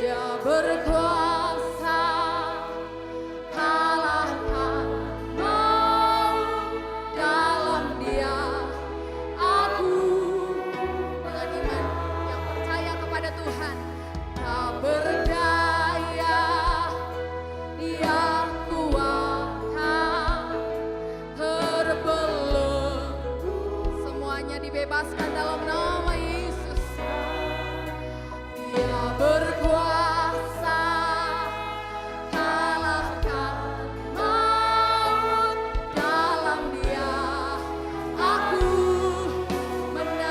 Dia berkuasa kalahkan maut, dalam Dia aku dengan iman yang percaya kepada Tuhan tak berdaya. Dia kuatkan terbelenggu, semuanya dibebaskan dalam nama Yesus. Dia berkuasa kalahkan maut, dalam Dia aku menang.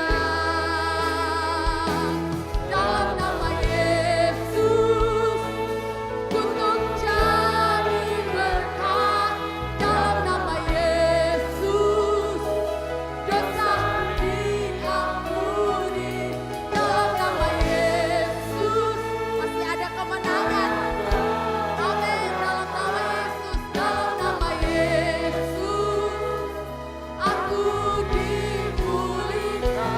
Dalam nama Yesus kutuk jadi berkat, dalam nama Yesus dosa diampuni, dalam nama Yesus masih ada kemenangan. Amin. Dalam nama Yesus, dalam nama Yesus aku dipulihkan.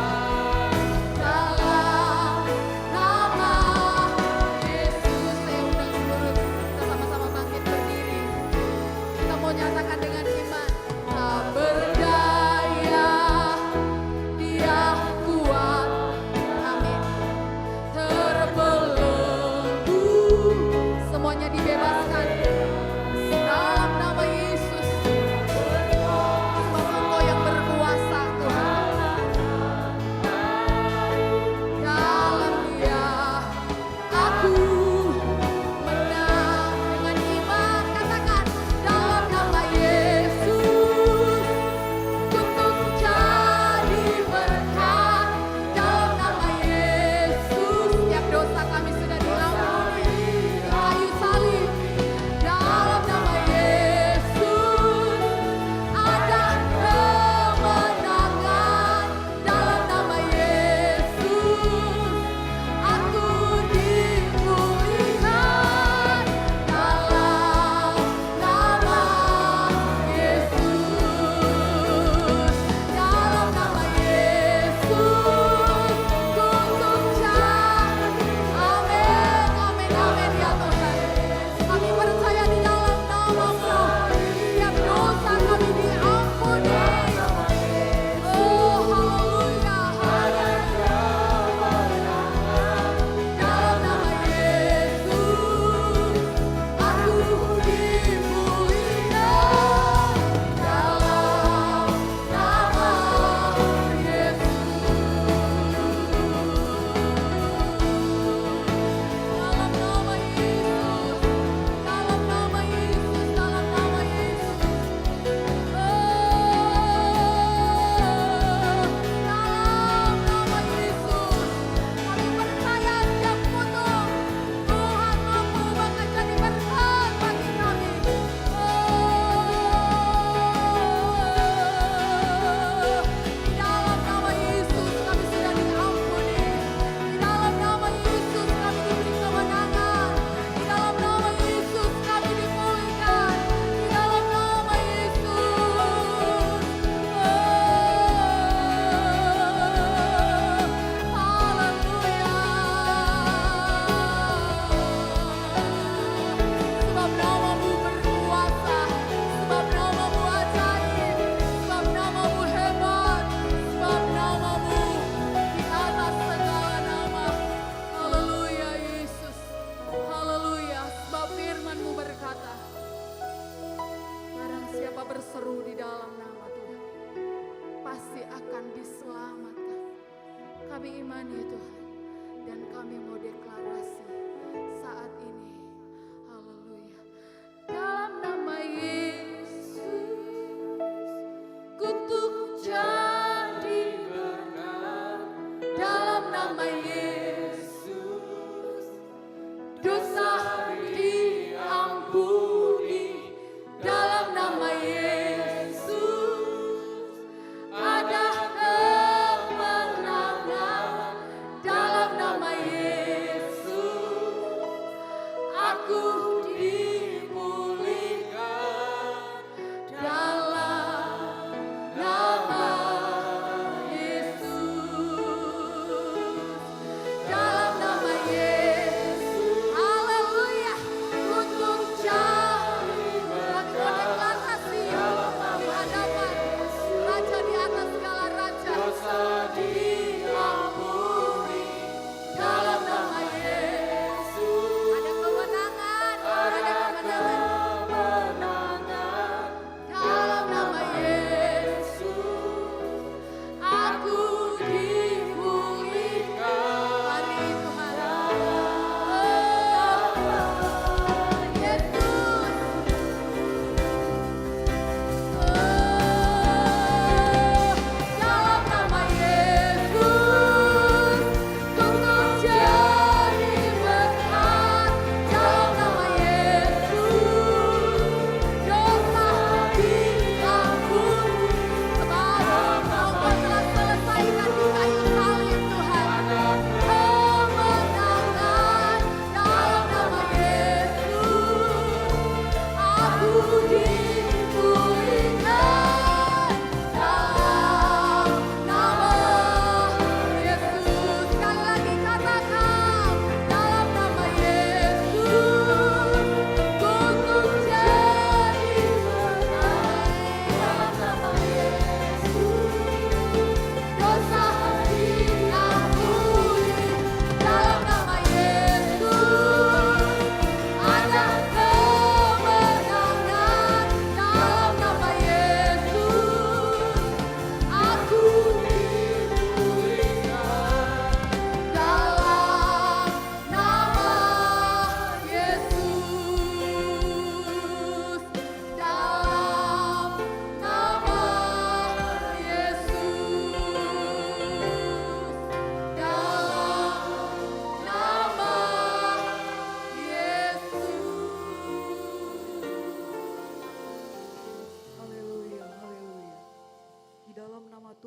Dalam nama Yesus, saya undang seluruh kita sama-sama bangkit berdiri. Kita mau nyatakan dengan iman, tak berdaya, Dia kuat. Amin. Terbelenggu, semuanya dibebaskan dalam nama Yesus. Sebab Engkau yang berkuasa Tuhan. Dalam Dia aku menang. Dengan iman katakan, dalam nama Yesus kutuk jadi berkat, dalam nama Yesus setiap dosa kami sudah diampuni di kayu salib. Dalam nama Yesus ada kemenangan, dalam nama Yesus aku dipulihkan. Dalam nama Yesus, dalam nama Yesus kutuk jadi. Amin, amin, amin ya Tuhan. Kami percaya di dalam nama-Mu setiap dosa kami diampuni. Oh haleluya, haleluya. Dalam nama Yesus aku dipulihkan. Dalam nama Yesus. Dalam nama Yesus, dalam nama Yesus, dalam nama Yesus. Dalam nama Yesus, kami percaya setiap kutuk Tuhan mampu banget jadi berkat bagi kami. Di dalam nama Yesus kami sudah diampuni. Di dalam nama Yesus kami diberi kemenangan. Di dalam nama Yesus kami dipulihkan. Di dalam nama Yesus. Haleluya. Sebab nama-Mu berkuasa, sebab nama-Mu ajaib, sebab nama-Mu hebat, sebab nama-Mu di atas segala nama. Haleluya Yesus, haleluya. Sebab firman-Mu berkata, barang siapa berseru di dalam nama Tuhan pasti akan diselamatkan. Kami imani Tuhan, dan kami mau deklarasi saat ini. Haleluya. Dalam nama Yesus kutuk jadi berkat, dalam nama Yesus dosa diampuni, dalam nama Yesus ada kemenangan, dalam nama Yesus aku dipulihkan. Dalam nama Yesus, dalam nama Yesus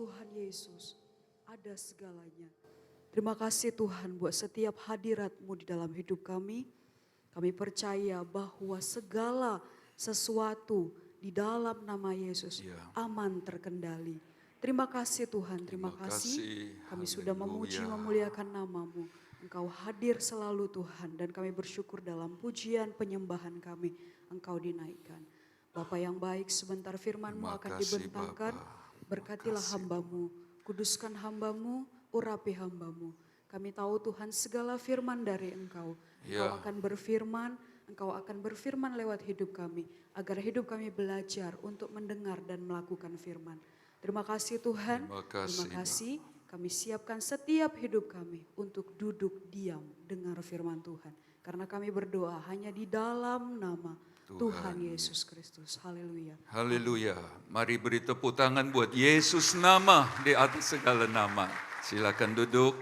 Tuhan Yesus ada segalanya. Terima kasih Tuhan buat setiap hadirat-Mu di dalam hidup kami. Kami percaya bahwa segala sesuatu di dalam nama Yesus aman terkendali. Terima kasih Tuhan, terima kasih. Kami sudah memuji memuliakan nama-Mu. Engkau hadir selalu Tuhan, dan kami bersyukur dalam pujian penyembahan kami. Engkau dinaikkan. Bapa yang baik, sebentar firman-Mu akan dibentangkan. Berkatilah hamba-Mu, kuduskan hamba-Mu, urapi hamba-Mu. Kami tahu Tuhan segala firman dari Engkau. Engkau akan berfirman, Engkau akan berfirman lewat hidup kami. Agar hidup kami belajar untuk mendengar dan melakukan firman. Terima kasih Tuhan, terima kasih. Kami siapkan setiap hidup kami untuk duduk diam dengar firman Tuhan. Karena kami berdoa hanya di dalam nama Tuhan Yesus Kristus. Haleluya. Haleluya. Mari beri tepuk tangan buat Yesus, nama di atas segala nama. Silakan duduk.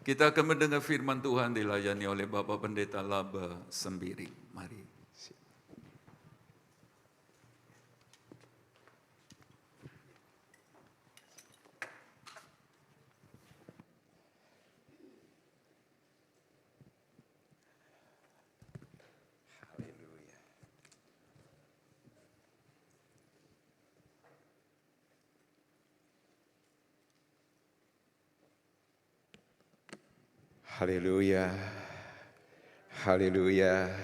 Kita akan mendengar firman Tuhan dilayani oleh Bapak Pendeta Laba Sembiring. Mari. Haleluya, haleluya,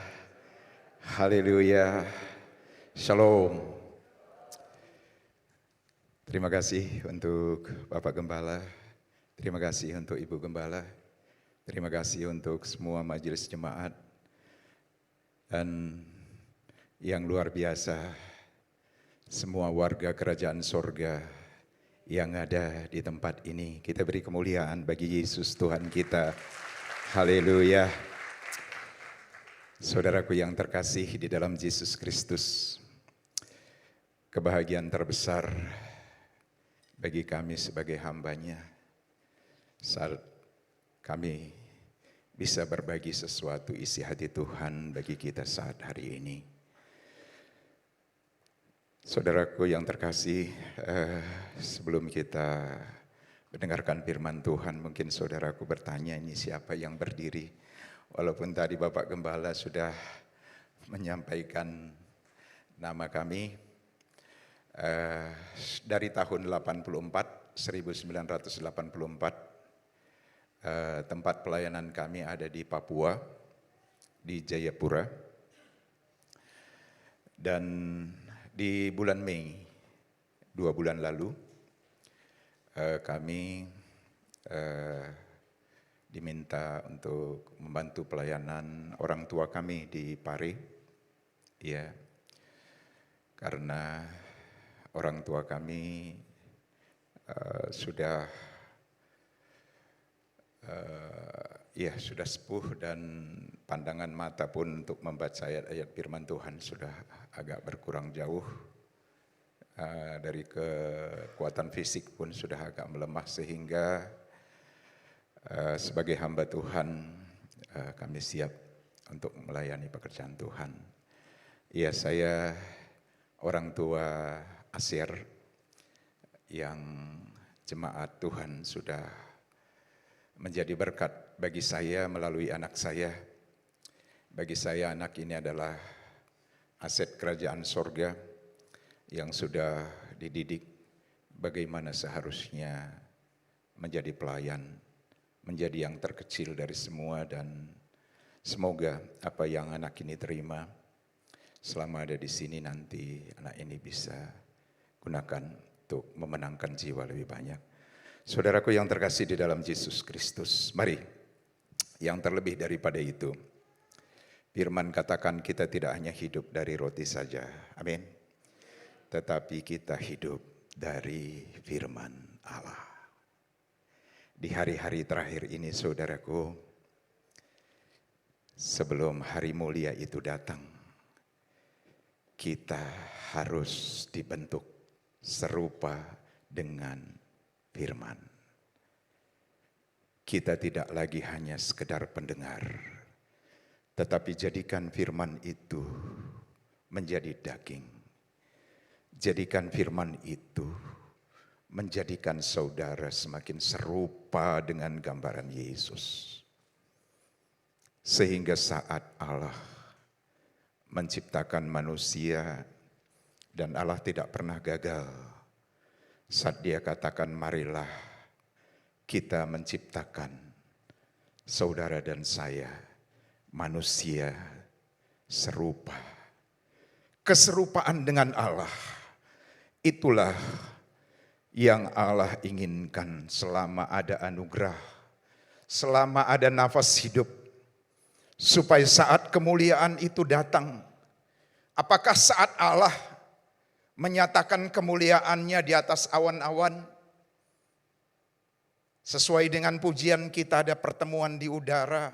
haleluya, shalom. Terima kasih untuk Bapak Gembala, terima kasih untuk Ibu Gembala, terima kasih untuk semua majelis jemaat, dan yang luar biasa, semua warga kerajaan sorga yang ada di tempat ini. Kita beri kemuliaan bagi Yesus Tuhan kita. Haleluya. Saudaraku yang terkasih di dalam Yesus Kristus, kebahagiaan terbesar bagi kami sebagai hamba-Nya saat kami bisa berbagi sesuatu isi hati Tuhan bagi kita saat hari ini. Saudaraku yang terkasih, sebelum kita mendengarkan firman Tuhan, mungkin saudaraku bertanya, ini siapa yang berdiri? Walaupun tadi Bapak Gembala sudah menyampaikan nama kami, dari tahun 1984, tempat pelayanan kami ada di Papua, di Jayapura, dan di bulan Mei, 2 bulan lalu, kami diminta untuk membantu pelayanan orang tua kami di Pare, ya, karena orang tua kami sudah sudah sepuh, dan pandangan mata pun untuk membaca ayat-ayat firman Tuhan sudah agak berkurang jauh. Dari kekuatan fisik pun sudah agak melemah, sehingga sebagai hamba Tuhan kami siap untuk melayani pekerjaan Tuhan. Ya, saya orang tua Aser yang jemaat Tuhan sudah menjadi berkat bagi saya melalui anak saya. Bagi saya anak ini adalah aset kerajaan sorga yang sudah dididik bagaimana seharusnya menjadi pelayan, menjadi yang terkecil dari semua, dan semoga apa yang anak ini terima selama ada di sini nanti anak ini bisa gunakan untuk memenangkan jiwa lebih banyak. Saudaraku yang terkasih di dalam Yesus Kristus, mari yang terlebih daripada itu, firman katakan kita tidak hanya hidup dari roti saja, amin, tetapi kita hidup dari firman Allah. Di hari-hari terakhir ini saudaraku, sebelum hari mulia itu datang, kita harus dibentuk serupa dengan firman. Kita tidak lagi hanya sekedar pendengar, tetapi jadikan firman itu menjadi daging. Jadikan firman itu menjadikan saudara semakin serupa dengan gambaran Yesus. Sehingga saat Allah menciptakan manusia, dan Allah tidak pernah gagal saat Dia katakan, marilah kita menciptakan saudara dan saya, manusia serupa. Keserupaan dengan Allah, itulah yang Allah inginkan selama ada anugerah, selama ada nafas hidup, supaya saat kemuliaan itu datang. Apakah saat Allah menyatakan kemuliaannya di atas awan-awan, sesuai dengan pujian kita ada pertemuan di udara,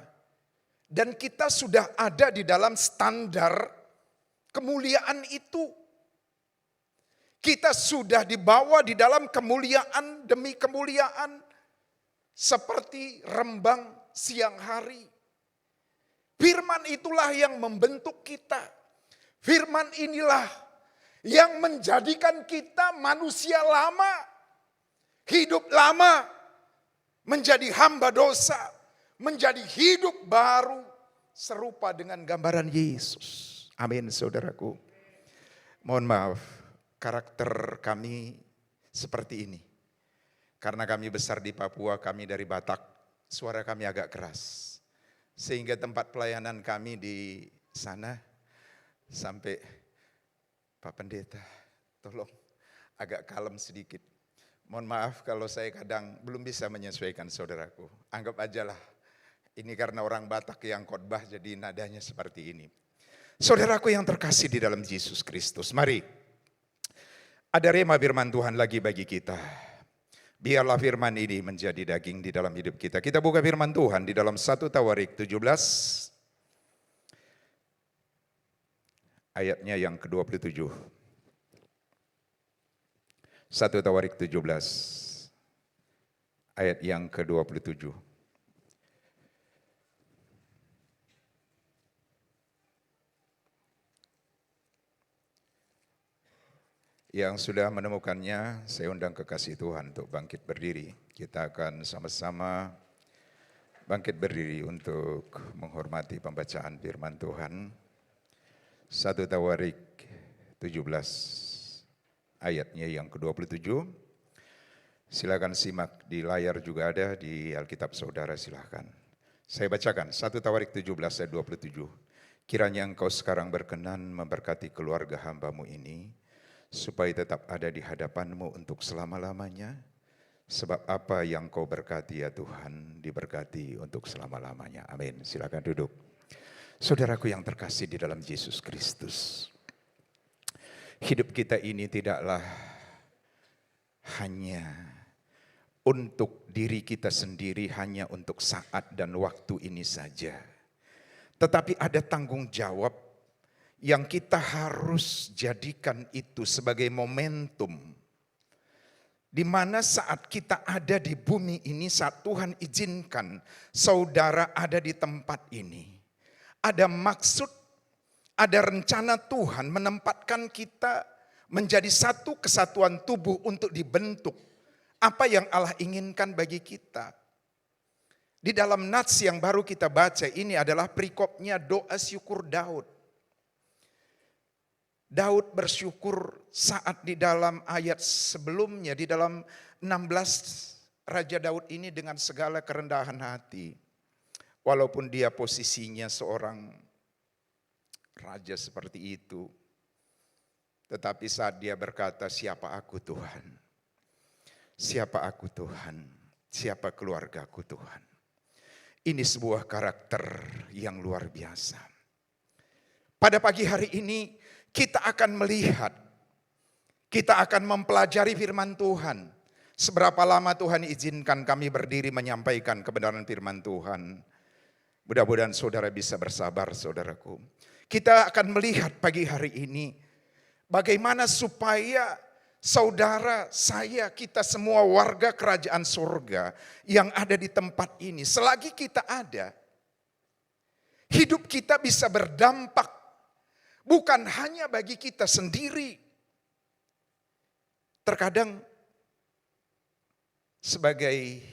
dan kita sudah ada di dalam standar kemuliaan itu. Kita sudah dibawa di dalam kemuliaan demi kemuliaan, seperti rembang siang hari. Firman itulah yang membentuk kita. Firman inilah yang menjadikan kita manusia lama, hidup lama, menjadi hamba dosa, menjadi hidup baru, serupa dengan gambaran Yesus. Amin, saudaraku. Mohon maaf, karakter kami seperti ini. Karena kami besar di Papua, kami dari Batak, suara kami agak keras. Sehingga tempat pelayanan kami di sana, sampai Pak Pendeta, tolong agak kalem sedikit. Mohon maaf kalau saya kadang belum bisa menyesuaikan saudaraku. Anggap ajalah, ini karena orang Batak yang khotbah jadi nadanya seperti ini. Saudaraku yang terkasih di dalam Yesus Kristus, mari. Ada rema firman Tuhan lagi bagi kita. Biarlah firman ini menjadi daging di dalam hidup kita. Kita buka firman Tuhan di dalam 1 Tawarik 17. Ayatnya yang ke-27. 1 Tawarik 17. Ayat yang ke-27. Yang sudah menemukannya, saya undang kekasih Tuhan untuk bangkit berdiri. Kita akan sama-sama bangkit berdiri untuk menghormati pembacaan firman Tuhan. 1 Tawarik 17 ayatnya yang ke-27. Silakan simak, di layar juga ada, di Alkitab saudara silakan. Saya bacakan 1 Tawarik 17 ayat 27. Kiranya engkau sekarang berkenan memberkati keluarga hambamu ini, supaya tetap ada di hadapanmu untuk selama-lamanya. Sebab apa yang kau berkati ya Tuhan, diberkati untuk selama-lamanya. Amin. Silakan duduk. Saudaraku yang terkasih di dalam Yesus Kristus. Hidup kita ini tidaklah hanya untuk diri kita sendiri, hanya untuk saat dan waktu ini saja. Tetapi ada tanggung jawab yang kita harus jadikan itu sebagai momentum, di mana saat kita ada di bumi ini, saat Tuhan izinkan saudara ada di tempat ini, ada maksud, ada rencana Tuhan menempatkan kita menjadi satu kesatuan tubuh untuk dibentuk apa yang Allah inginkan bagi kita. Di dalam nats yang baru kita baca ini adalah perikopnya doa syukur Daud. Daud bersyukur saat di dalam ayat sebelumnya, di dalam 16, Raja Daud ini dengan segala kerendahan hati. Walaupun dia posisinya seorang raja seperti itu. Tetapi saat dia berkata, siapa aku Tuhan? Siapa aku Tuhan? Siapa keluargaku Tuhan? Ini sebuah karakter yang luar biasa. Pada pagi hari ini, kita akan melihat, kita akan mempelajari firman Tuhan. Seberapa lama Tuhan izinkan kami berdiri menyampaikan kebenaran firman Tuhan. Mudah-mudahan saudara bisa bersabar, saudaraku. Kita akan melihat pagi hari ini, bagaimana supaya saudara, saya, kita semua warga kerajaan surga yang ada di tempat ini, selagi kita ada, hidup kita bisa berdampak. Bukan hanya bagi kita sendiri. Terkadang sebagai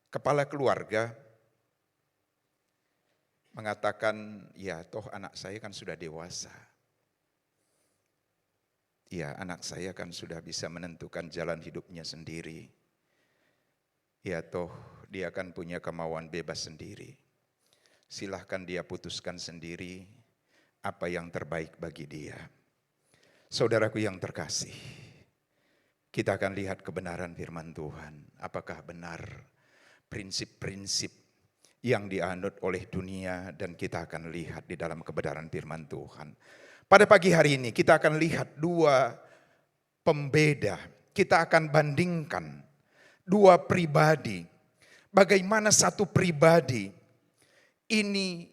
kepala keluarga mengatakan, ya toh anak saya kan sudah dewasa. Ya anak saya kan sudah bisa menentukan jalan hidupnya sendiri. Ya toh dia kan punya kemauan bebas sendiri. Silahkan dia putuskan sendiri apa yang terbaik bagi dia. Saudaraku yang terkasih, kita akan lihat kebenaran firman Tuhan. Apakah benar prinsip-prinsip yang dianut oleh dunia, dan kita akan lihat di dalam kebenaran firman Tuhan. Pada pagi hari ini kita akan lihat dua pembeda. Kita akan bandingkan dua pribadi. Bagaimana satu pribadi ini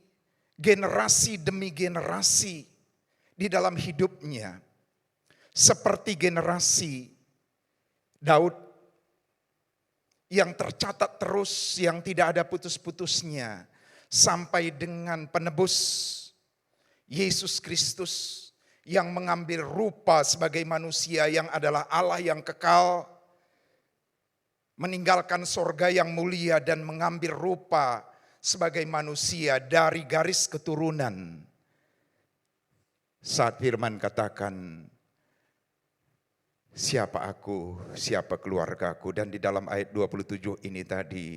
generasi demi generasi di dalam hidupnya. Seperti generasi Daud yang tercatat terus, yang tidak ada putus-putusnya. Sampai dengan penebus Yesus Kristus yang mengambil rupa sebagai manusia yang adalah Allah yang kekal, meninggalkan sorga yang mulia dan mengambil rupa sebagai manusia dari garis keturunan. Saat firman katakan, siapa aku, siapa keluargaku, dan di dalam ayat 27 ini tadi,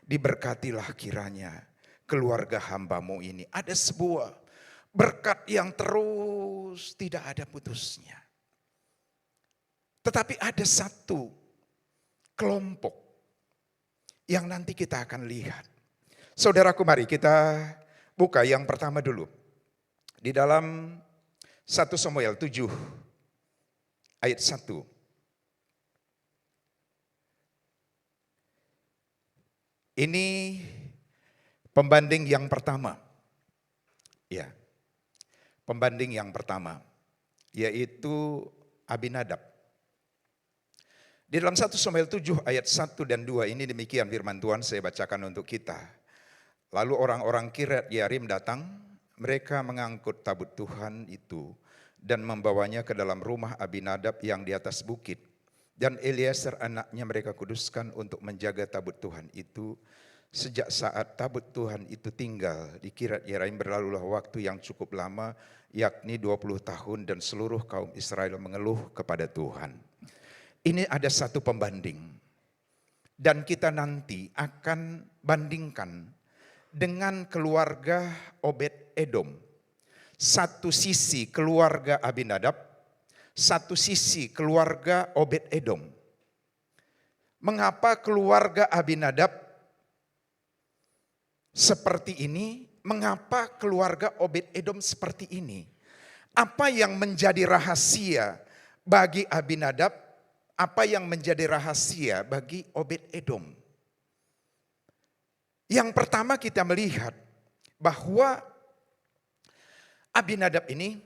diberkatilah kiranya keluarga hambamu ini. Ada sebuah berkat yang terus tidak ada putusnya. Tetapi ada satu kelompok yang nanti kita akan lihat. Saudaraku, mari kita buka yang pertama dulu. Di dalam 1 Samuel 7 ayat 1. Ini pembanding yang pertama. Ya. Pembanding yang pertama, yaitu Abinadab. Di dalam 1 Samuel 7 ayat 1 dan 2 ini demikian firman Tuhan, saya bacakan untuk kita. Lalu orang-orang Kiryat Yearim datang, mereka mengangkut tabut Tuhan itu dan membawanya ke dalam rumah Abinadab yang di atas bukit. Dan Eliezer anaknya mereka kuduskan untuk menjaga tabut Tuhan itu. Sejak saat tabut Tuhan itu tinggal di Kiryat Yearim, berlalulah waktu yang cukup lama, yakni 20 tahun, dan seluruh kaum Israel mengeluh kepada Tuhan. Ini ada satu pembanding. Dan kita nanti akan bandingkan dengan keluarga Obed Edom. Satu sisi keluarga Abinadab, satu sisi keluarga Obed Edom. Mengapa keluarga Abinadab seperti ini? Mengapa keluarga Obed Edom seperti ini? Apa yang menjadi rahasia bagi Abinadab? Apa yang menjadi rahasia bagi Obed Edom? Yang pertama kita melihat bahwa Abinadab ini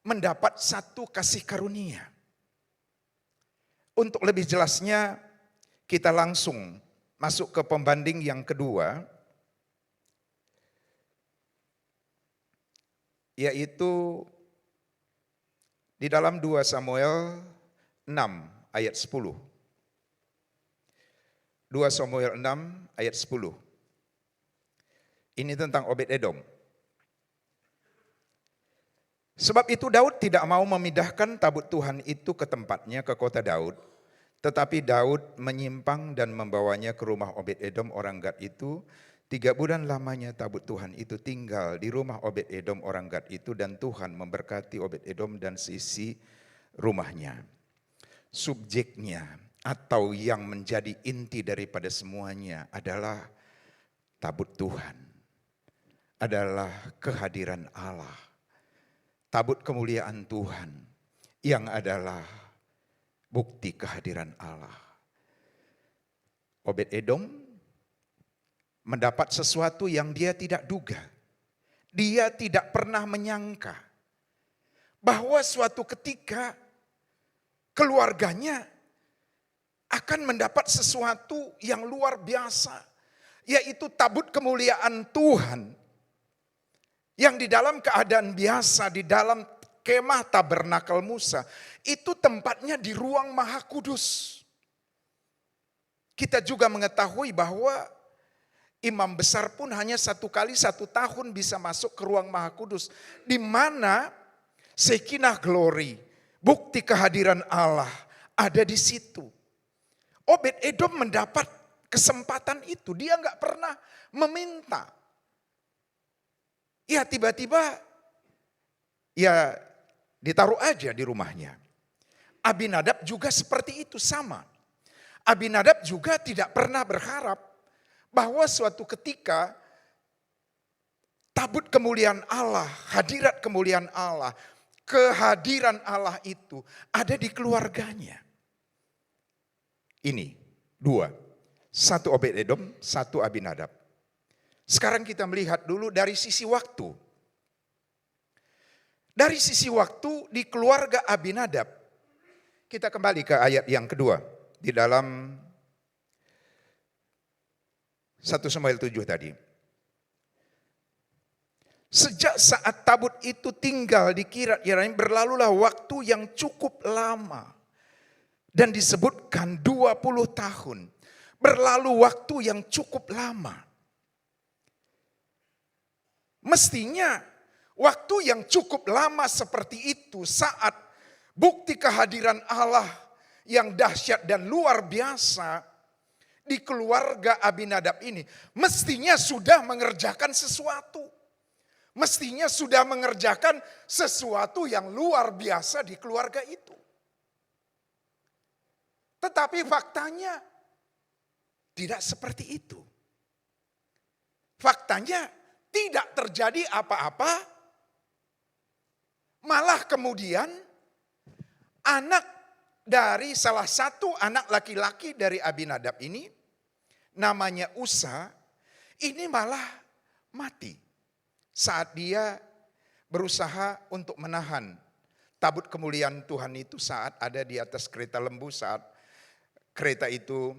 mendapat satu kasih karunia. Untuk lebih jelasnya kita langsung masuk ke pembanding yang kedua, yaitu di dalam 2 Samuel 6 ayat 10. 2 Samuel 6 ayat 10. Ini tentang Obed Edom. Sebab itu Daud tidak mau memindahkan tabut Tuhan itu ke tempatnya, ke kota Daud. Tetapi Daud menyimpang dan membawanya ke rumah Obed Edom orang Gad itu. 3 bulan lamanya tabut Tuhan itu tinggal di rumah Obed Edom orang Gad itu, dan Tuhan memberkati Obed Edom dan sisi rumahnya. Subjeknya atau yang menjadi inti daripada semuanya adalah tabut Tuhan. Adalah kehadiran Allah. Tabut kemuliaan Tuhan yang adalah bukti kehadiran Allah. Obed Edom mendapat sesuatu yang dia tidak duga. Dia tidak pernah menyangka bahwa suatu ketika keluarganya akan mendapat sesuatu yang luar biasa, yaitu tabut kemuliaan Tuhan yang di dalam keadaan biasa, di dalam kemah tabernakel Musa, itu tempatnya di ruang Maha Kudus. kita juga mengetahui bahwa imam besar pun hanya 1 kali 1 tahun bisa masuk ke ruang Maha Kudus. Di mana Shekinah glory, bukti kehadiran Allah ada di situ. Obed-Edom mendapat kesempatan itu. Dia nggak pernah meminta. Ya tiba-tiba ya ditaruh aja di rumahnya. Abinadab juga seperti itu, sama. Abinadab juga tidak pernah berharap bahwa suatu ketika tabut kemuliaan Allah, hadirat kemuliaan Allah, kehadiran Allah itu ada di keluarganya. Ini 2. 1 Obed-Edom, 1 Abinadab. Sekarang kita melihat dulu dari sisi waktu. Dari sisi waktu di keluarga Abinadab. Kita kembali ke ayat yang kedua. Di dalam 1 Samuel 7 tadi. Sejak saat tabut itu tinggal di Kiryat Yearim, berlalulah waktu yang cukup lama. Dan disebutkan 20 tahun. Berlalu waktu yang cukup lama. Mestinya waktu yang cukup lama seperti itu saat bukti kehadiran Allah yang dahsyat dan luar biasa di keluarga Abinadab ini, mestinya sudah mengerjakan sesuatu. Mestinya sudah mengerjakan sesuatu yang luar biasa di keluarga itu. Tetapi faktanya tidak seperti itu. Faktanya tidak terjadi apa-apa. Malah kemudian anak dari salah satu anak laki-laki dari Abinadab ini, namanya Usa, ini malah mati saat dia berusaha untuk menahan tabut kemuliaan Tuhan itu saat ada di atas kereta lembu, saat kereta itu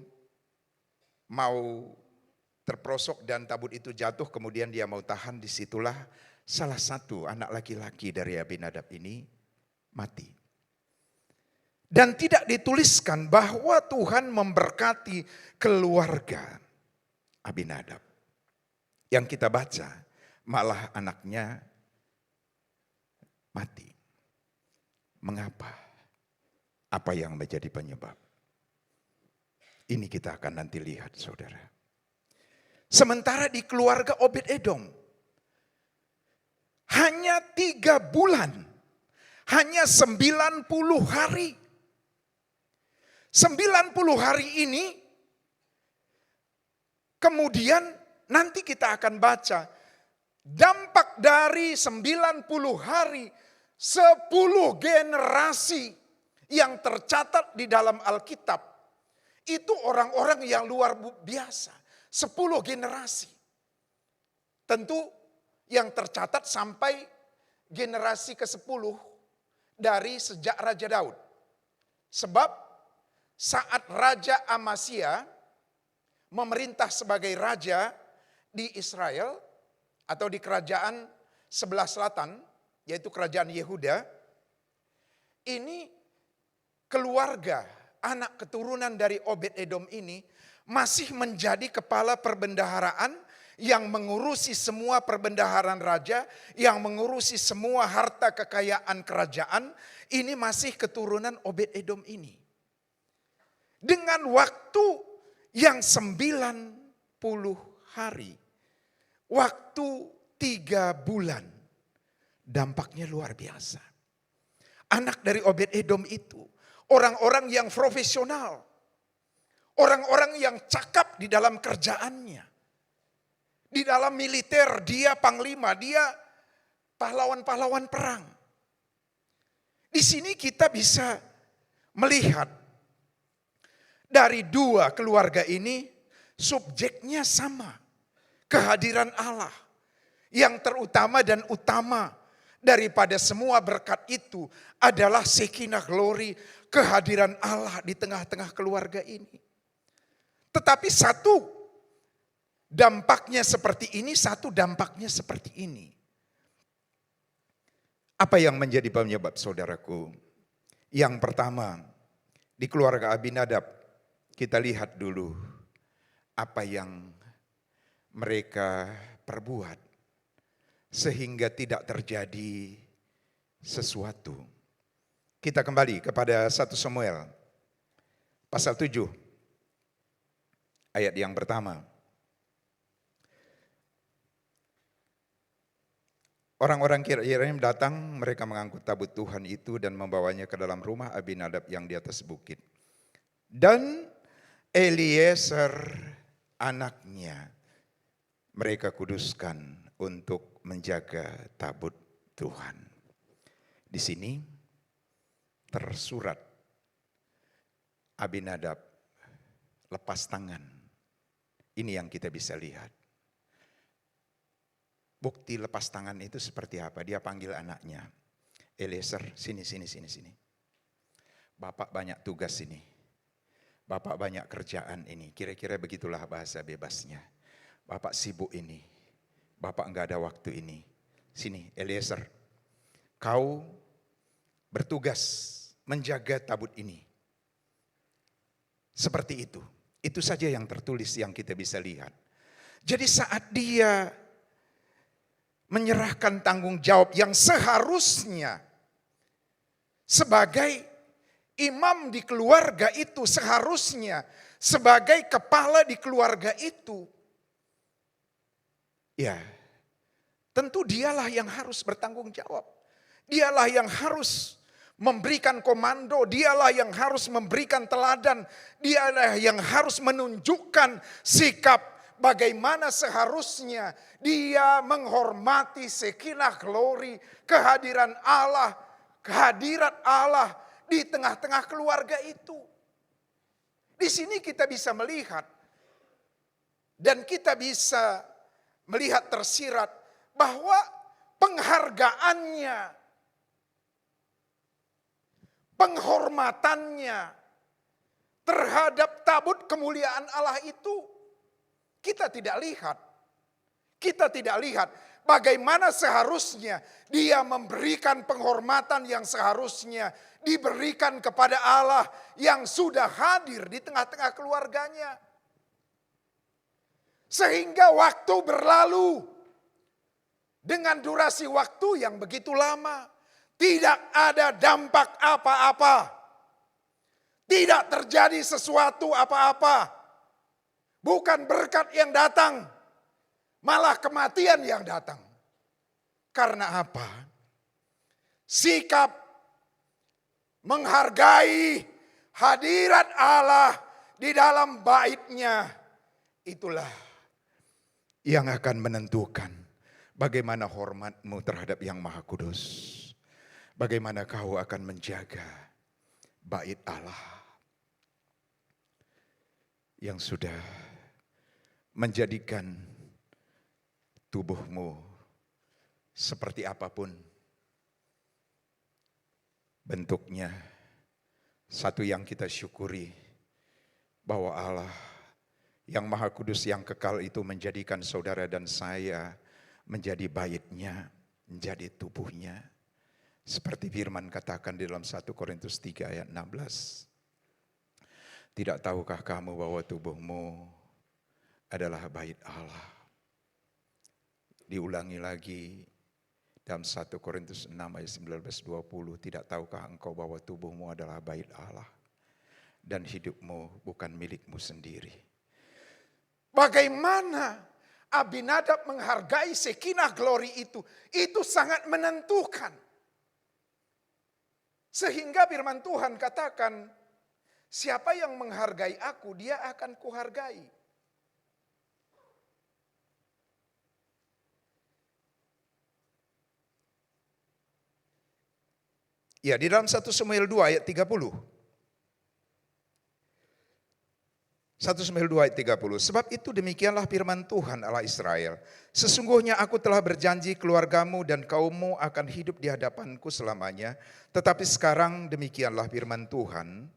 mau terprosok dan tabut itu jatuh, kemudian dia mau tahan, disitulah salah satu anak laki-laki dari Abinadab ini mati. Dan tidak dituliskan bahwa Tuhan memberkati keluarga Abinadab. Yang kita baca malah anaknya mati. Mengapa? Apa yang menjadi penyebab? Ini kita akan nanti lihat, saudara. Sementara di keluarga Obed-Edom, hanya 3 bulan, hanya 90 hari. 90 hari ini, kemudian nanti kita akan baca, dampak dari 90 hari, 10 generasi yang tercatat di dalam Alkitab. Itu orang-orang yang luar biasa. 10 generasi. Tentu yang tercatat sampai generasi ke-10 dari sejak Raja Daud. Sebab saat Raja Amasya memerintah sebagai raja di Israel atau di kerajaan sebelah selatan, yaitu kerajaan Yehuda, ini keluarga anak keturunan dari Obed-Edom ini masih menjadi kepala perbendaharaan yang mengurusi semua perbendaharaan raja, yang mengurusi semua harta kekayaan kerajaan. Ini masih keturunan Obed-Edom ini. Dengan waktu yang 90 hari, waktu 3 bulan, dampaknya luar biasa. Anak dari Obed-Edom itu orang-orang yang profesional, orang-orang yang cakap di dalam kerjaannya. Di dalam militer dia panglima, dia pahlawan-pahlawan perang. Di sini kita bisa melihat dari 2 keluarga ini subjeknya sama. Kehadiran Allah yang terutama dan utama daripada semua berkat itu adalah Shekinah glory, kehadiran Allah di tengah-tengah keluarga ini. Tetapi satu dampaknya seperti ini, satu dampaknya seperti ini. Apa yang menjadi penyebab, saudaraku? Yang pertama, di keluarga Abinadab, kita lihat dulu apa yang mereka perbuat sehingga tidak terjadi sesuatu. Kita kembali kepada 1 Samuel pasal 7 ayat yang pertama. Orang-orang Kiriaim datang, mereka mengangkut tabut Tuhan itu dan membawanya ke dalam rumah Abinadab yang di atas bukit. Dan Eliezer anaknya mereka kuduskan untuk menjaga tabut Tuhan. Di sini tersurat Abinadab lepas tangan. Ini yang kita bisa lihat. Bukti lepas tangan itu seperti apa? Dia panggil anaknya. Eliezer, sini. Bapak banyak tugas ini. Bapak banyak kerjaan ini. Kira-kira begitulah bahasa bebasnya. Bapak sibuk ini. Bapak enggak ada waktu ini. Sini Eliezer, kau bertugas menjaga tabut ini. Seperti itu. Itu saja yang tertulis yang kita bisa lihat. Jadi saat dia menyerahkan tanggung jawab yang seharusnya sebagai imam di keluarga itu, seharusnya sebagai kepala di keluarga itu, ya tentu dialah yang harus bertanggung jawab. Dialah yang harus memberikan komando, dialah yang harus memberikan teladan, dialah yang harus menunjukkan sikap bagaimana seharusnya dia menghormati sekinah glory, kehadiran Allah, kehadirat Allah di tengah-tengah keluarga itu. Di sini kita bisa melihat dan kita bisa melihat tersirat bahwa penghargaannya, penghormatannya terhadap tabut kemuliaan Allah itu kita tidak lihat. Kita tidak lihat bagaimana seharusnya dia memberikan penghormatan yang seharusnya diberikan kepada Allah yang sudah hadir di tengah-tengah keluarganya. Sehingga waktu berlalu dengan durasi waktu yang begitu lama. Tidak ada dampak apa-apa. Tidak terjadi sesuatu apa-apa. Bukan berkat yang datang, malah kematian yang datang. Karena apa? Sikap menghargai hadirat Allah di dalam bait-Nya, itulah yang akan menentukan bagaimana hormat-mu terhadap Yang Maha Kudus. Bagaimana kau akan menjaga bait Allah yang sudah menjadikan tubuhmu seperti apapun bentuknya. Satu yang kita syukuri bahwa Allah yang Maha Kudus yang kekal itu menjadikan saudara dan saya menjadi bait-Nya, menjadi tubuhnya. Seperti firman katakan di dalam 1 Korintus 3 ayat 16. Tidak tahukah kamu bahwa tubuhmu adalah bait Allah? Diulangi lagi dalam 1 Korintus 6 ayat 19-20. Tidak tahukah engkau bahwa tubuhmu adalah bait Allah dan hidupmu bukan milikmu sendiri? Bagaimana Abinadab menghargai sekinah glory itu sangat menentukan. Sehingga firman Tuhan katakan, siapa yang menghargai aku, dia akan kuhargai. Ya, di dalam 1 Samuel 2 ayat 30. 1 Samuel 2 ayat 30. Sebab itu demikianlah firman Tuhan Allah Israel. Sesungguhnya aku telah berjanji keluargamu dan kaummu akan hidup di hadapanku selamanya. Tetapi sekarang demikianlah firman Tuhan.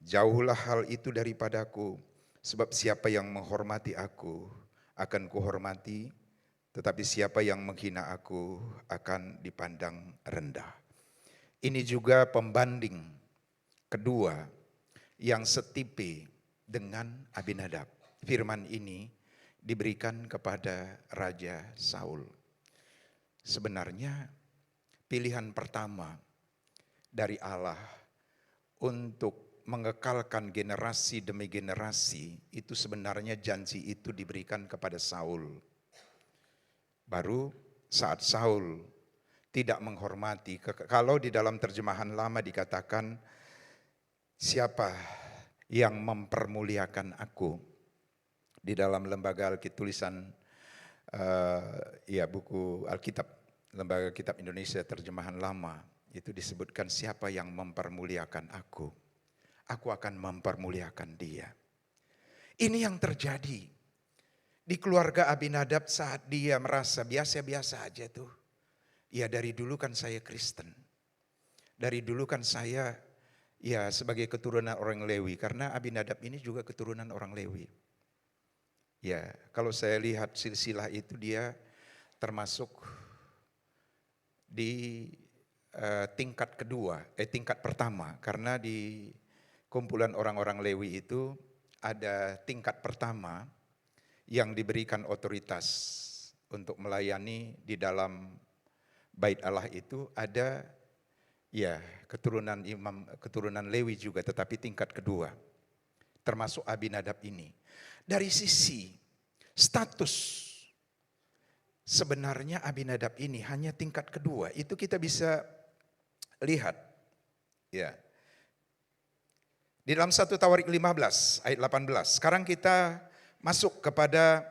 Jauhlah hal itu daripadaku. Sebab siapa yang menghormati aku akan kuhormati. Tetapi siapa yang menghina aku akan dipandang rendah. Ini juga pembanding kedua yang setipe dengan Abinadab. firman ini diberikan kepada Raja Saul. Sebenarnya pilihan pertama dari Allah untuk mengekalkan generasi demi generasi itu sebenarnya janji itu diberikan kepada Saul. Baru saat Saul tidak menghormati, kalau di dalam terjemahan lama dikatakan siapa yang mempermuliakan aku, di dalam lembaga Alkitab tulisan buku Alkitab, Lembaga Kitab Indonesia terjemahan lama, itu disebutkan siapa yang mempermuliakan aku akan mempermuliakan dia. Ini yang terjadi di keluarga Abinadab saat dia merasa biasa-biasa aja tuh. Ya dari dulu kan saya Kristen. Dari dulu kan saya ya sebagai keturunan orang Lewi. Karena Abinadab ini juga keturunan orang Lewi. Ya kalau saya lihat silsilah itu dia termasuk di tingkat kedua, tingkat pertama. Karena di kumpulan orang-orang Lewi itu ada tingkat pertama yang diberikan otoritas untuk melayani di dalam Bait Allah itu ada ya keturunan imam, keturunan Lewi juga, tetapi tingkat kedua. Termasuk Abinadab ini. Dari sisi status sebenarnya Abinadab ini hanya tingkat kedua. Itu kita bisa lihat ya. Di dalam 1 Tawarik 15 ayat 18. Sekarang kita masuk kepada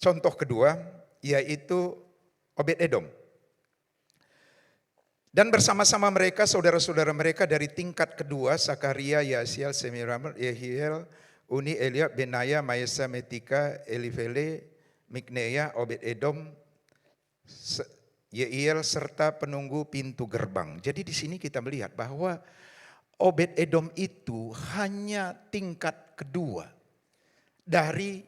contoh kedua, yaitu Obed-Edom. Dan bersama-sama mereka, saudara-saudara mereka dari tingkat kedua, Sakaria, Yasiel, Semiramal, Yehiel, Uni, Eliab, Benaya, Maesa, Metika, Elifele, Mikneya, Obed-Edom, Yeiel, serta penunggu pintu gerbang. Jadi di sini kita melihat bahwa Obed-Edom itu hanya tingkat kedua dari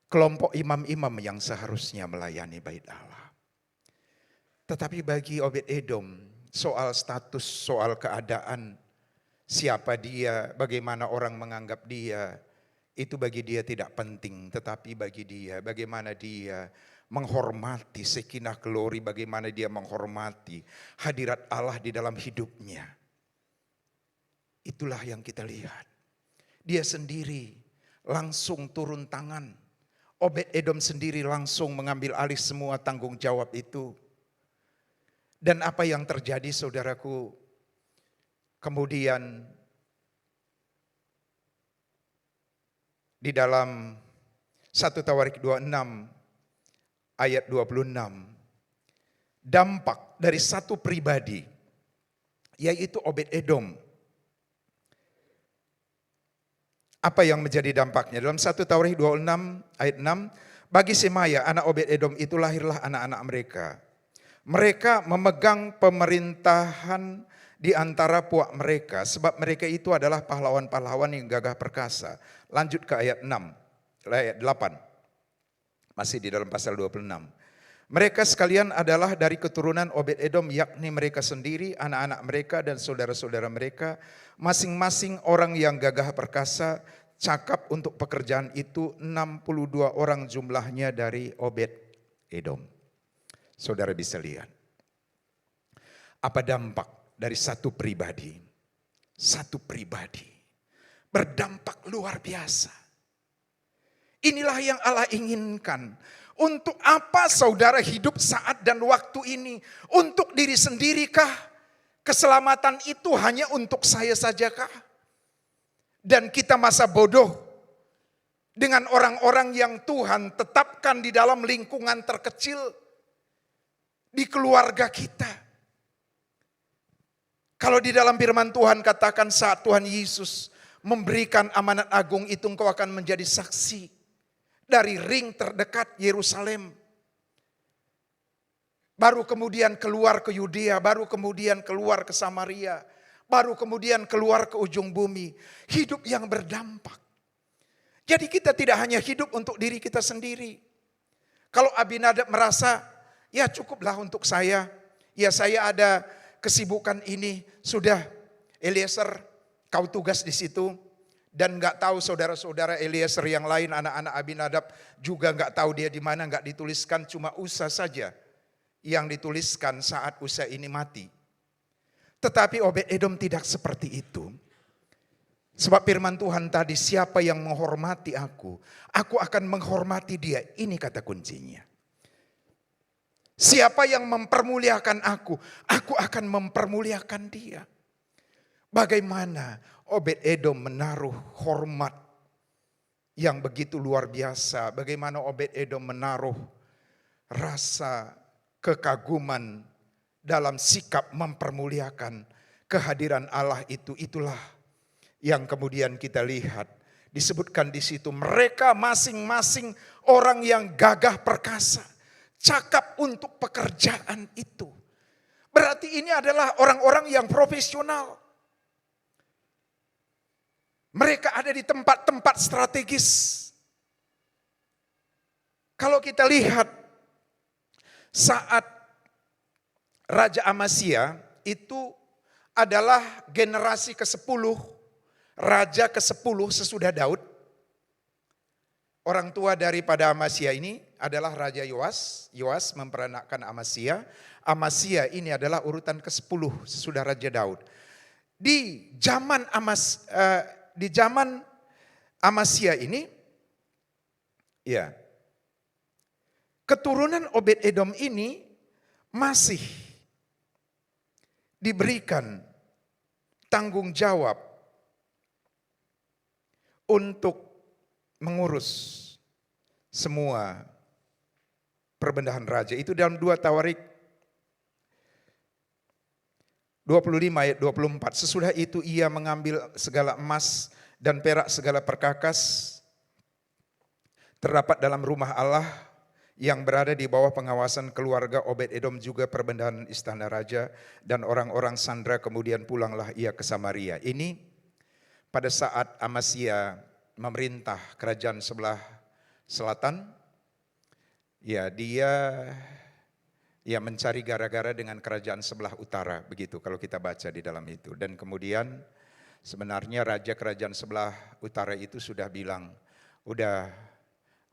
kelompok imam-imam yang seharusnya melayani Bait Allah. Tetapi bagi Obed-Edom, soal status, soal keadaan, siapa dia, bagaimana orang menganggap dia, itu bagi dia tidak penting. Tetapi bagi dia, bagaimana dia menghormati Sekinah Glory, bagaimana dia menghormati hadirat Allah di dalam hidupnya. Itulah yang kita lihat. Dia sendiri langsung turun tangan. Obed-Edom sendiri langsung mengambil alih semua tanggung jawab itu. Dan apa yang terjadi saudaraku, kemudian di dalam 1 Tawarik 26 ayat 26, dampak dari satu pribadi, yaitu Obed-Edom. Apa yang menjadi dampaknya? Dalam 1 Tawarik 26 ayat 6, bagi Semaya anak Obed-Edom itu lahirlah anak-anak mereka. Mereka memegang pemerintahan di antara puak mereka, sebab mereka itu adalah pahlawan-pahlawan yang gagah perkasa. Lanjut ke ayat 6, ayat 8, masih di dalam pasal 26. Mereka sekalian adalah dari keturunan Obed-Edom, yakni mereka sendiri, anak-anak mereka dan saudara-saudara mereka, masing-masing orang yang gagah perkasa, cakap untuk pekerjaan itu 62 orang jumlahnya dari Obed-Edom. Saudara bisa lihat apa dampak dari satu pribadi. Satu pribadi berdampak luar biasa. Inilah yang Allah inginkan. Untuk apa saudara hidup saat dan waktu ini? Untuk diri sendirikah? Keselamatan itu hanya untuk saya sajakah? Dan kita masa bodoh dengan orang-orang yang Tuhan tetapkan di dalam lingkungan terkecil, di keluarga kita. Kalau di dalam firman Tuhan katakan saat Tuhan Yesus memberikan amanat agung itu, engkau akan menjadi saksi dari ring terdekat Yerusalem. Baru kemudian keluar ke Yudea, baru kemudian keluar ke Samaria, baru kemudian keluar ke ujung bumi. Hidup yang berdampak. Jadi kita tidak hanya hidup untuk diri kita sendiri. Kalau Abinadab merasa, ya cukuplah untuk saya. Ya saya ada kesibukan ini. Sudah Eliezer, kau tugas di situ. Dan nggak tahu saudara-saudara Eliezer yang lain, anak-anak Abinadab juga nggak tahu dia di mana, nggak dituliskan, cuma Usa saja yang dituliskan saat Usa ini mati. Tetapi Obed-Edom tidak seperti itu. Sebab firman Tuhan tadi, siapa yang menghormati aku akan menghormati dia. Ini kata kuncinya. Siapa yang mempermuliakan aku akan mempermuliakan dia. Bagaimana Obed-Edom menaruh hormat yang begitu luar biasa. Bagaimana Obed-Edom menaruh rasa kekaguman dalam sikap mempermuliakan kehadiran Allah itu. Itulah yang kemudian kita lihat. Disebutkan di situ, mereka masing-masing orang yang gagah perkasa, cakap untuk pekerjaan itu. Berarti ini adalah orang-orang yang profesional. Mereka ada di tempat-tempat strategis. Kalau kita lihat saat Raja Amasya itu adalah generasi ke-10, raja ke-10 sesudah Daud. Orang tua daripada Amasya ini adalah Raja Yoas. Yoas memperanakkan Amasya. Amasya ini adalah urutan ke-10 sesudah Raja Daud. Di zaman Amasya ini, ya, keturunan Obed-Edom ini masih diberikan tanggung jawab untuk mengurus semua perbendaharaan raja. Itu dalam 2 Tawarik 25 ayat 24. Sesudah itu ia mengambil segala emas dan perak, segala perkakas terdapat dalam rumah Allah yang berada di bawah pengawasan keluarga Obed-Edom, juga perbendaharaan istana raja dan orang-orang sandera. Kemudian pulanglah ia ke Samaria. Ini pada saat Amasya memerintah kerajaan sebelah selatan, ya dia mencari gara-gara dengan kerajaan sebelah utara, begitu kalau kita baca di dalam itu. Dan kemudian sebenarnya raja kerajaan sebelah utara itu sudah bilang, udah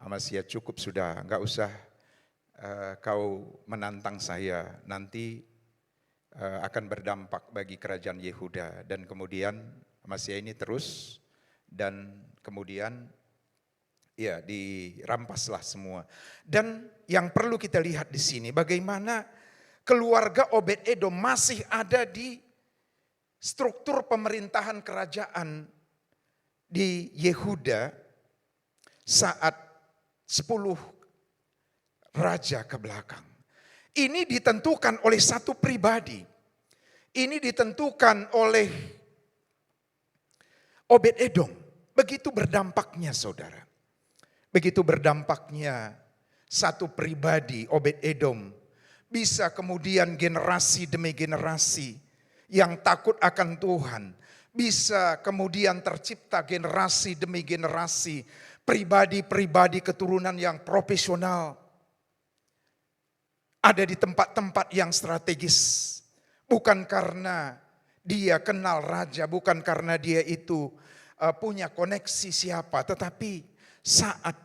Amasya cukup sudah, enggak usah kau menantang saya, nanti akan berdampak bagi kerajaan Yehuda. Dan kemudian Amasya ini terus, dan kemudian ya dirampaslah semua. Dan yang perlu kita lihat di sini, bagaimana keluarga Obed-Edom masih ada di struktur pemerintahan kerajaan di Yehuda saat 10 raja ke belakang. Ini ditentukan oleh satu pribadi. Ini ditentukan oleh Obed-Edom. Begitu berdampaknya, saudara. Begitu berdampaknya satu pribadi, Obed-Edom, bisa kemudian generasi demi generasi yang takut akan Tuhan, bisa kemudian tercipta generasi demi generasi pribadi-pribadi keturunan yang profesional, ada di tempat-tempat yang strategis, bukan karena dia kenal raja, bukan karena dia itu punya koneksi siapa, tetapi saat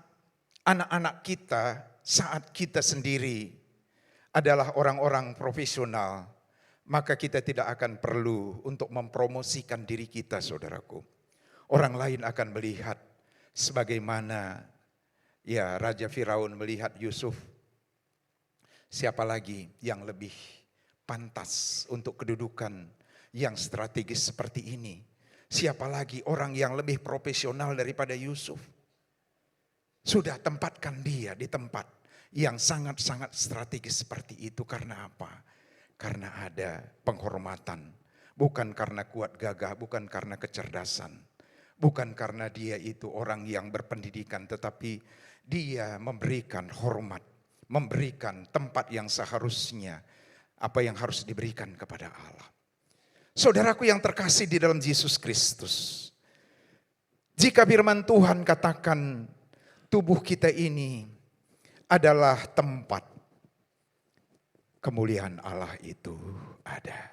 anak-anak kita, saat kita sendiri adalah orang-orang profesional, maka kita tidak akan perlu untuk mempromosikan diri kita, saudaraku. Orang lain akan melihat sebagaimana ya Raja Firaun melihat Yusuf. Siapa lagi yang lebih pantas untuk kedudukan yang strategis seperti ini? Siapa lagi orang yang lebih profesional daripada Yusuf? Sudah tempatkan dia di tempat yang sangat-sangat strategis seperti itu. Karena apa? Karena ada penghormatan. Bukan karena kuat gagah, bukan karena kecerdasan. Bukan karena dia itu orang yang berpendidikan, tetapi dia memberikan hormat, memberikan tempat yang seharusnya, apa yang harus diberikan kepada Allah. Saudaraku yang terkasih di dalam Yesus Kristus, jika firman Tuhan katakan tubuh kita ini adalah tempat kemuliaan Allah itu ada.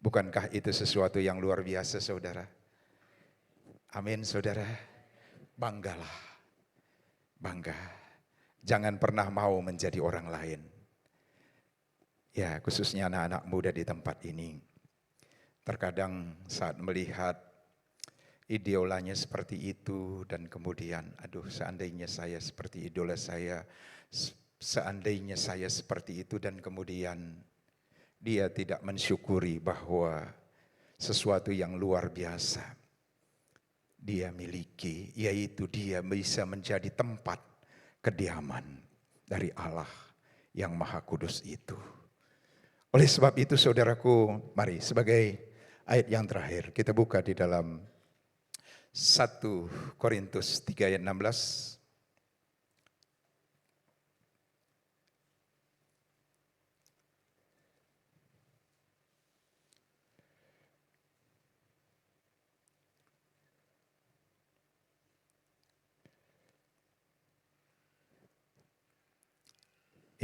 Bukankah itu sesuatu yang luar biasa, saudara? Amin saudara. Banggalah. Bangga. Jangan pernah mau menjadi orang lain. Ya, khususnya anak-anak muda di tempat ini. Terkadang saat melihat idolanya seperti itu dan kemudian aduh seandainya saya seperti idola saya, seandainya saya seperti itu, dan kemudian dia tidak mensyukuri bahwa sesuatu yang luar biasa dia miliki, yaitu dia bisa menjadi tempat kediaman dari Allah yang Maha Kudus itu. Oleh sebab itu saudaraku, mari sebagai ayat yang terakhir kita buka di dalam 1 Korintus 3 ayat 16.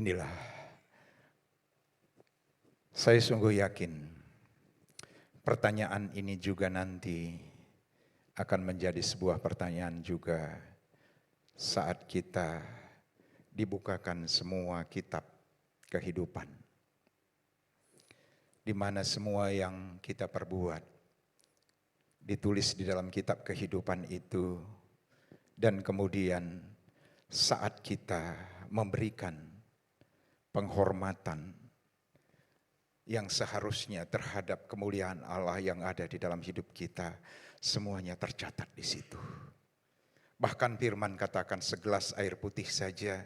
Inilah, saya sungguh yakin pertanyaan ini juga nanti akan menjadi sebuah pertanyaan juga saat kita dibukakan semua kitab kehidupan, di mana semua yang kita perbuat ditulis di dalam kitab kehidupan itu, dan kemudian saat kita memberikan penghormatan yang seharusnya terhadap kemuliaan Allah yang ada di dalam hidup kita, semuanya tercatat di situ. Bahkan firman katakan segelas air putih saja,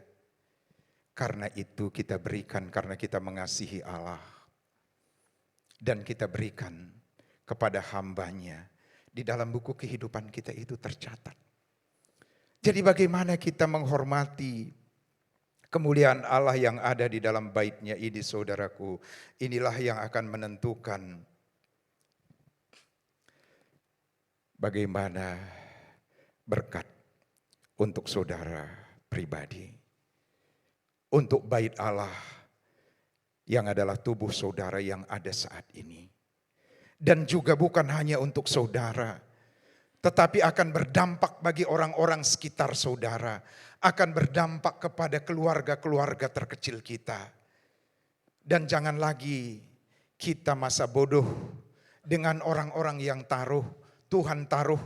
karena itu kita berikan karena kita mengasihi Allah. Dan kita berikan kepada hambanya, di dalam buku kehidupan kita itu tercatat. Jadi bagaimana kita menghormati kemuliaan Allah yang ada di dalam bait-Nya ini saudaraku, inilah yang akan menentukan bagaimana berkat untuk saudara pribadi. Untuk bait Allah yang adalah tubuh saudara yang ada saat ini. Dan juga bukan hanya untuk saudara, tetapi akan berdampak bagi orang-orang sekitar saudara, akan berdampak kepada keluarga-keluarga terkecil kita. Dan jangan lagi kita masa bodoh dengan orang-orang yang Tuhan taruh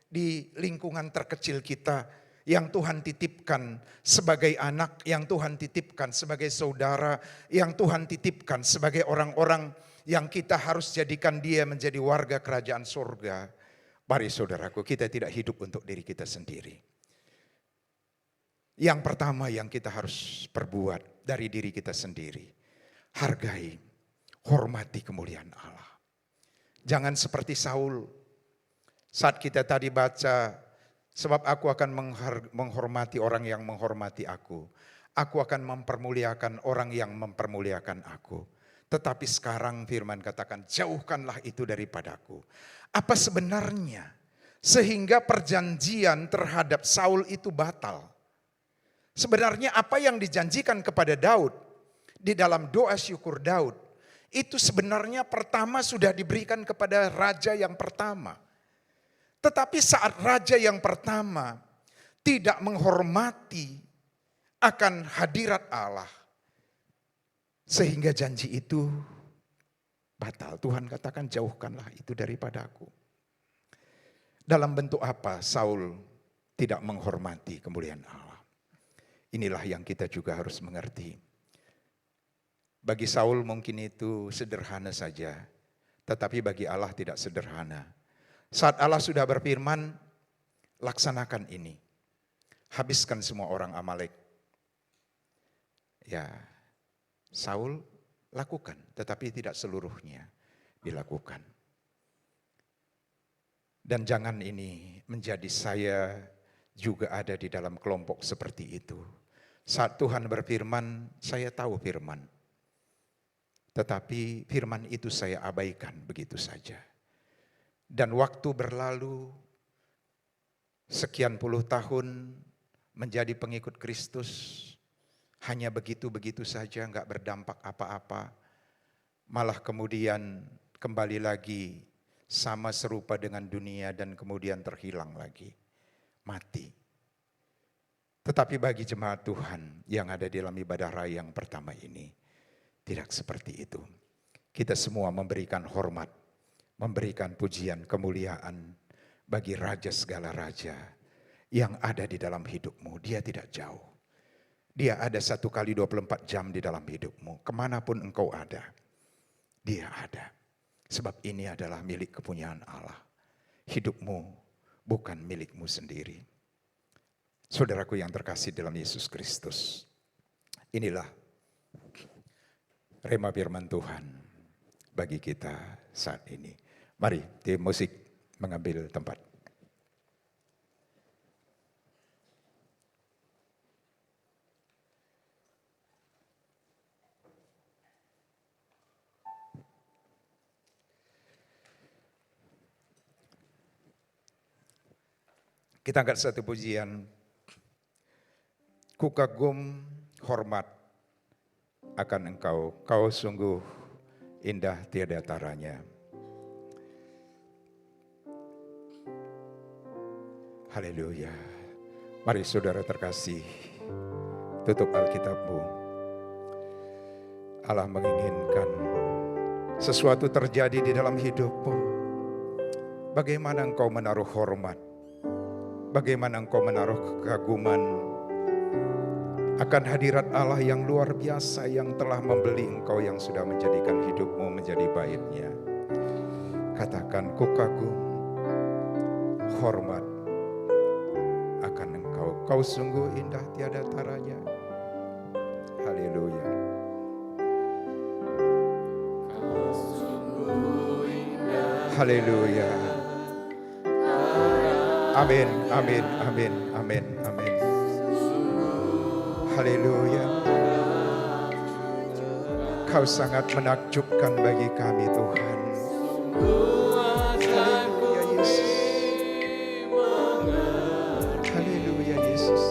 di lingkungan terkecil kita, yang Tuhan titipkan sebagai anak, yang Tuhan titipkan sebagai saudara, yang Tuhan titipkan sebagai orang-orang yang kita harus jadikan dia menjadi warga kerajaan surga. Mari saudaraku, kita tidak hidup untuk diri kita sendiri. Yang pertama yang kita harus perbuat dari diri kita sendiri, hargai, hormati kemuliaan Allah. Jangan seperti Saul, saat kita tadi baca, sebab aku akan menghormati orang yang menghormati aku. Aku akan mempermuliakan orang yang mempermuliakan aku. Tetapi sekarang firman katakan, jauhkanlah itu daripadaku. Apa sebenarnya sehingga perjanjian terhadap Saul itu batal? Sebenarnya apa yang dijanjikan kepada Daud di dalam doa syukur Daud, itu sebenarnya pertama sudah diberikan kepada raja yang pertama. Tetapi saat raja yang pertama tidak menghormati akan hadirat Allah, sehingga janji itu batal. Tuhan katakan jauhkanlah itu daripada aku. Dalam bentuk apa Saul tidak menghormati kemuliaan Allah? Inilah yang kita juga harus mengerti. Bagi Saul mungkin itu sederhana saja, tetapi bagi Allah tidak sederhana. Saat Allah sudah berfirman, laksanakan ini. Habiskan semua orang Amalek. Ya, Saul lakukan, tetapi tidak seluruhnya dilakukan. Dan jangan ini menjadi saya juga ada di dalam kelompok seperti itu. Saat Tuhan berfirman, saya tahu firman. Tetapi firman itu saya abaikan begitu saja. Dan waktu berlalu, sekian puluh tahun menjadi pengikut Kristus, hanya begitu-begitu saja, enggak berdampak apa-apa. Malah kemudian kembali lagi sama serupa dengan dunia dan kemudian terhilang lagi, mati. Tetapi bagi jemaat Tuhan yang ada di dalam ibadah raya yang pertama ini, tidak seperti itu. Kita semua memberikan hormat, memberikan pujian, kemuliaan bagi Raja segala Raja yang ada di dalam hidupmu. Dia tidak jauh. Dia ada 1 kali 24 jam di dalam hidupmu. Kemanapun engkau ada, dia ada. Sebab ini adalah milik kepunyaan Allah. Hidupmu bukan milikmu sendiri. Saudaraku yang terkasih dalam Yesus Kristus, inilah rema firman Tuhan bagi kita saat ini. Mari tim musik mengambil tempat. Kita angkat satu pujian. Ku kagum hormat akan engkau, kau sungguh indah tiada taranya. Haleluya. Mari saudara terkasih, tutup Alkitabmu. Allah menginginkan sesuatu terjadi di dalam hidupmu. Bagaimana engkau menaruh hormat? Bagaimana engkau menaruh kekaguman akan hadirat Allah yang luar biasa yang telah membeli engkau, yang sudah menjadikan hidupmu menjadi baitnya. Katakan, ku kagum hormat akan engkau, kau sungguh indah tiada taranya. Haleluya. Haleluya. Amin, amin, amin, amin, amin. Haleluya. Kau sangat menakjubkan bagi kami Tuhan. Haleluya Yesus. Haleluya Yesus.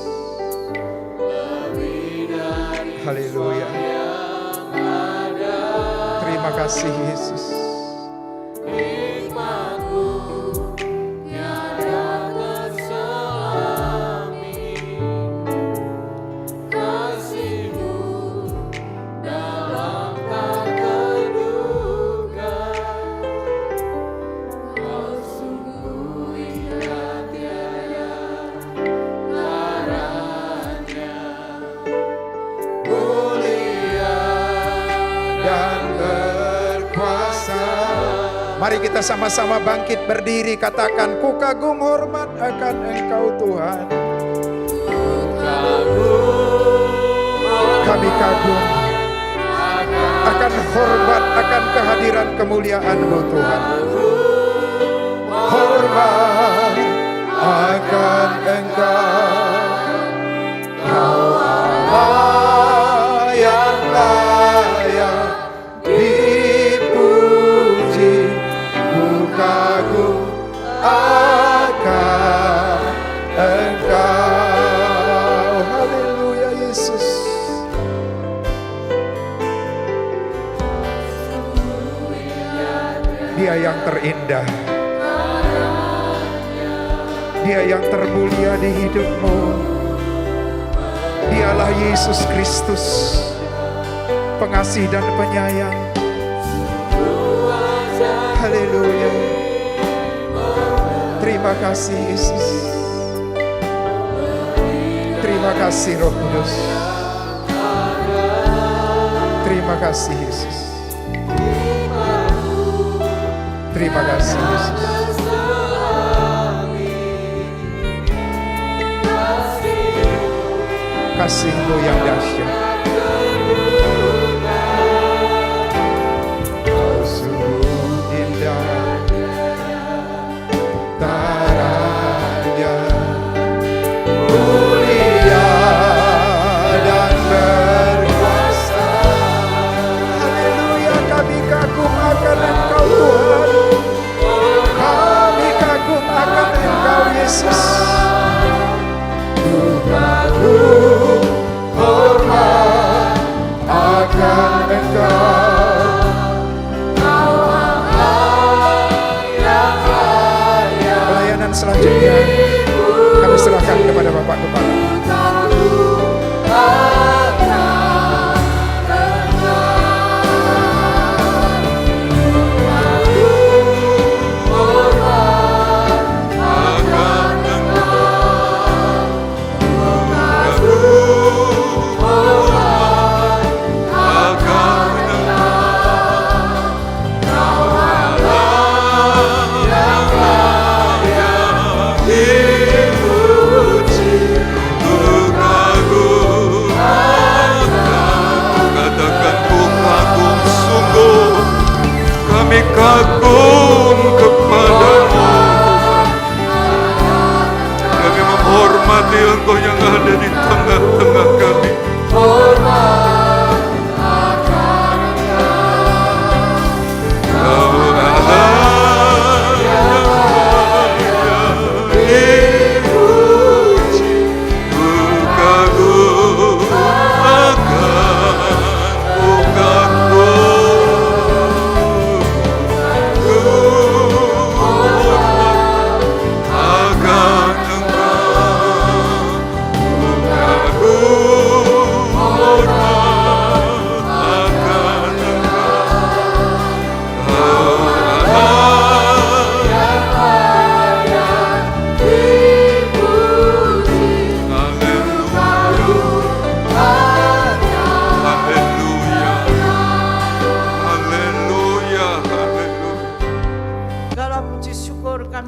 Haleluya. Terima kasih Yesus. Mari kita sama-sama bangkit berdiri, katakan, ku kagum hormat akan engkau Tuhan. Kami kagum akan hormat akan kehadiran kemuliaan-Mu Tuhan. Hormat akan engkau, Kau Allah yang layak dipuji. Kagum akan engkau. Haleluya Yesus. Dia yang terindah, Dia yang termulia di hidupmu. Dialah Yesus Kristus, pengasih dan penyayang. Haleluya. Terima kasih Yesus. Terima kasih Roh Kudus. Terima kasih Yesus. Terima kasih Yesus. Kasih-Mu yang dahsyat. Yesus, ku kagum hormat selanjutnya kami serahkan kepada Bapak Kepala. Kagum kepadamu, kami menghormati Engkau yang ada di tengah-tengah kami. Kau Allah yang dipuji, ku kagum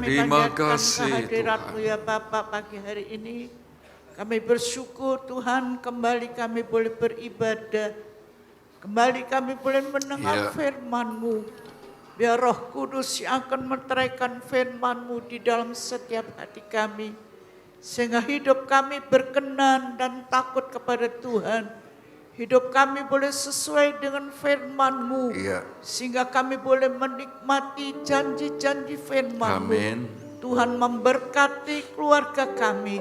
Terima kasih, kehadirat-Mu ya Bapa pagi hari ini. Kami bersyukur Tuhan kembali kami boleh beribadah. Kembali kami boleh mendengar firman-Mu. Biar Roh Kudus yang akan meteraikan firman-Mu di dalam setiap hati kami. Sehingga hidup kami berkenan dan takut kepada Tuhan. Hidup kami boleh sesuai dengan firman-Mu. Sehingga kami boleh menikmati janji-janji firman-Mu. Amin. Tuhan memberkati keluarga kami.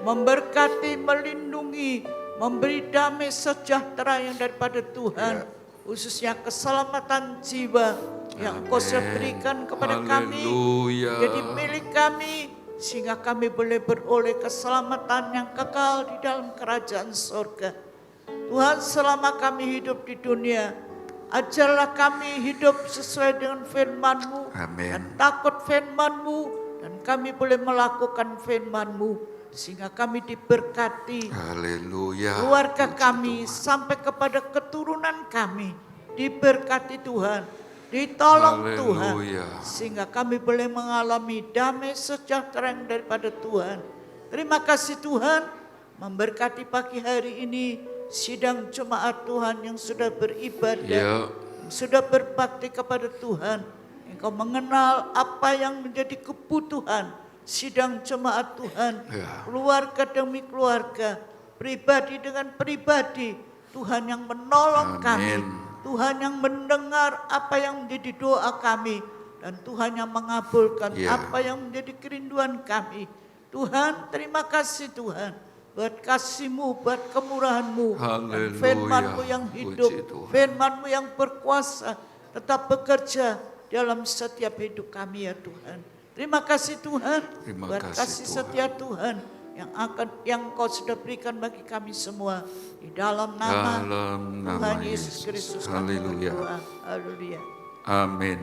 Memberkati, melindungi, memberi damai sejahtera yang daripada Tuhan. Khususnya keselamatan jiwa yang Kau sudah berikan kepada kami. Jadi milik kami. Sehingga kami boleh beroleh keselamatan yang kekal di dalam kerajaan surga. Tuhan, selama kami hidup di dunia, ajarlah kami hidup sesuai dengan firman-Mu. Dan takut firman-Mu, dan kami boleh melakukan firman-Mu. Sehingga kami diberkati. Haleluya. Keluarga kami sampai kepada keturunan kami diberkati Tuhan. Ditolong Tuhan. Sehingga kami boleh mengalami damai sejahtera yang daripada Tuhan. Terima kasih Tuhan, memberkati pagi hari ini. Sidang jemaat Tuhan yang sudah beribadah, yang sudah berbakti kepada Tuhan. Engkau mengenal apa yang menjadi kebutuhan sidang jemaat Tuhan. Keluarga demi keluarga, pribadi dengan pribadi. Tuhan yang menolong kami. Tuhan yang mendengar apa yang menjadi doa kami. Dan Tuhan yang mengabulkan apa yang menjadi kerinduan kami. Tuhan, terima kasih Tuhan. Buat kasih-Mu, buat kemurahan-Mu, dan firman-Mu yang hidup, firman-Mu yang berkuasa, tetap bekerja dalam setiap hidup kami ya Tuhan. Terima kasih Tuhan, buat kasih setia Tuhan yang Kau sudah berikan bagi kami semua. Di dalam nama Tuhan Yesus Kristus. Haleluya. Haleluya. Amin.